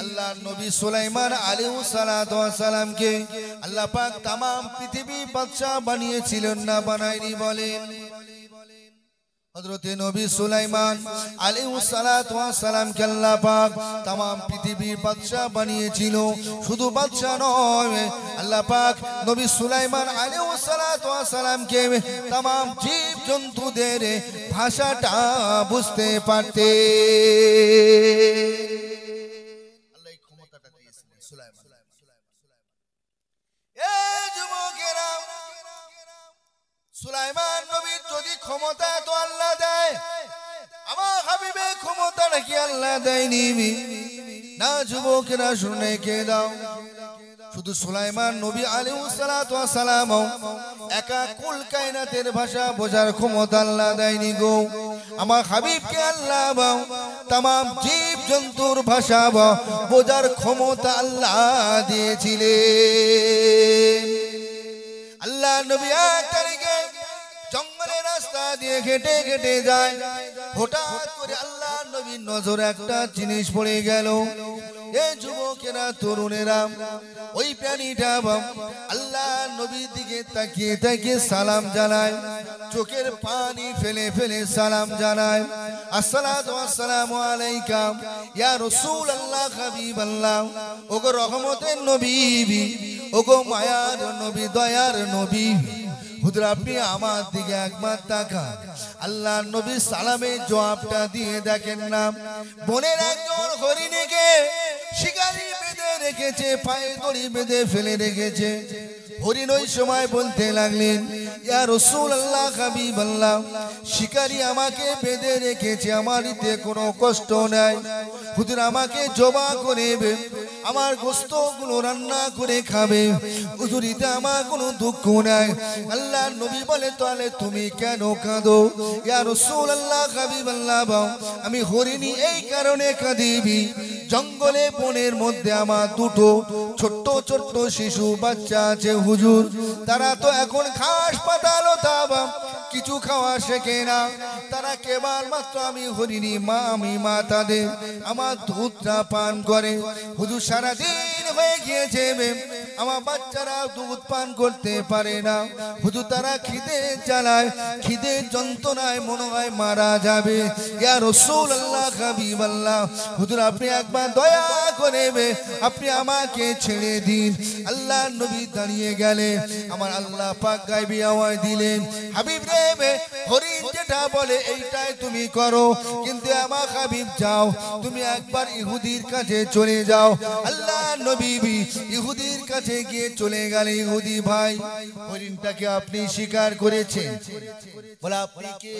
আল্লাহ নবী সুলাইমান আলাইহিস সালাতু ওয়াস সালামকে আল্লাহ পাক तमाम পৃথিবী বাদশা বানিয়েছিলেন না বানায়নি বলেন হযরতে নবী সুলাইমান আলাইহিস সালাতু ওয়াস সালাম কে আল্লাহ পাক तमाम পৃথিবীর বাদশা বানিয়েছিল শুধু বাদশা নয় আল্লাহ পাক নবী সুলাইমান আলাইহিস সালাতু ওয়াস সালাম কে तमाम জীব জন্তুদের ভাষাটা বুঝতে পারতে আল্লাহ এই ক্ষমতাটা দিয়েছিলেন সুলাইমান এই যুবকেরা সুলাইমান নবীর যদি ক্ষমতা তো আল্লাহ দেয় আমার হাবিবের ক্ষমতাটা কি আল্লাহ দেয়নি না যুবকেরা শুনে কে দাও শুধু সুলাইমান নবী আলাইহিস সালাতু ওয়াস সালাম একা কুল কায়নাতের ভাষা বোঝার ক্ষমতা আল্লাহ দেয়নি গো আমার হাবিবকে আল্লাহ तमाम জীব জন্তুর ভাষা বোঝার ক্ষমতা আল্লাহ দিয়েছিলেন আল্লাহ নবী এক তারিখে জঙ্গলের রাস্তা দিয়ে হেঁটে হেঁটে যায় হঠাৎ করে আল্লাহ নবীর নজরে একটা জিনিস পড়ে গেল এই যুবকেরা তরুণেরা ওই প্রাণীটা আল্লাহ নবীর দিকে তাকিয়ে তাকিয়ে সালাম জানায় চোখের পানি ফেলে ফেলে সালাম জানায় আসসালাতু ওয়াসসালামু আলাইকা ইয়া রাসূলুল্লাহ হাবিবাল্লাহ ওগো রহমতের নবী ওগো মায়ার নবী দয়ার নবী হুজুর আপনি আমার দিকে একবার তাকান আল্লাহ নবী সালামের জবাবটা দিয়ে দেখেন না বনের একজন হরিণীকে শিকারী বেঁধে রেখেছে পায়ে দড়ি বেঁধে ফেলে রেখেছে হরিণ ওই সময় বলতে লাগলেন ইয়া রাসূলুল্লাহ হাবিবাল্লাহ শিকারী আমাকে বেঁধে রেখেছে আমারইতে কোনো কষ্ট নাই হুজুর আমাকে জবা করে আমার গোশতগুলো রান্না করে খাবে হুজুরিতে আমার কোনো দুঃখ নাই আল্লাহ নবী বলে তাহলে তুমি কেন কাঁদো ইয়া রাসূলুল্লাহ হাবিবাল্লাহ আমি হরিণী এই কারণে কাঁদিবি জঙ্গলে বনের মধ্যে আমার দুটো ছোট্ট ছোট্ট শিশু বাচ্চা আছে হুজুর তারা তো এখন ঘাস পাতা লতা কিছু খাওয়া শেখে না তারা কেবল মাত্র আমি হরিণী মা আমি মা তাদের আমার দুধটা পান করে হুজুর সারাদিন হয়ে গিয়েছে আমার বাচ্চারা দুধ পান করতে পারে না হুজুর তারা খিদে জ্বালায় খিদের যন্ত্রণায় মনে হয় মারা যাবে ইয়া রাসূলুল্লাহ হাবিবাল্লাহ হুজুর আপনি একবার দয়া করে আপনি আমাকে ছেড়ে দিন আল্লাহ নবী দাঁড়িয়ে গেলে আমার আল্লাহ পাক গায়বী আওয়াজ দিলেন হাবিব রে হরিণ যেটা বলে এইটাই তুমি করো কিন্তু আমার হাবিব যাও তুমি একবার ইহুদির কাছে চলে যাও আল্লাহ নবী ইহুদির কাছে গিয়ে চলে গেল ইহুদি ভাই হরিণটাকে আপনি স্বীকার করেছেন বলে আপনি কে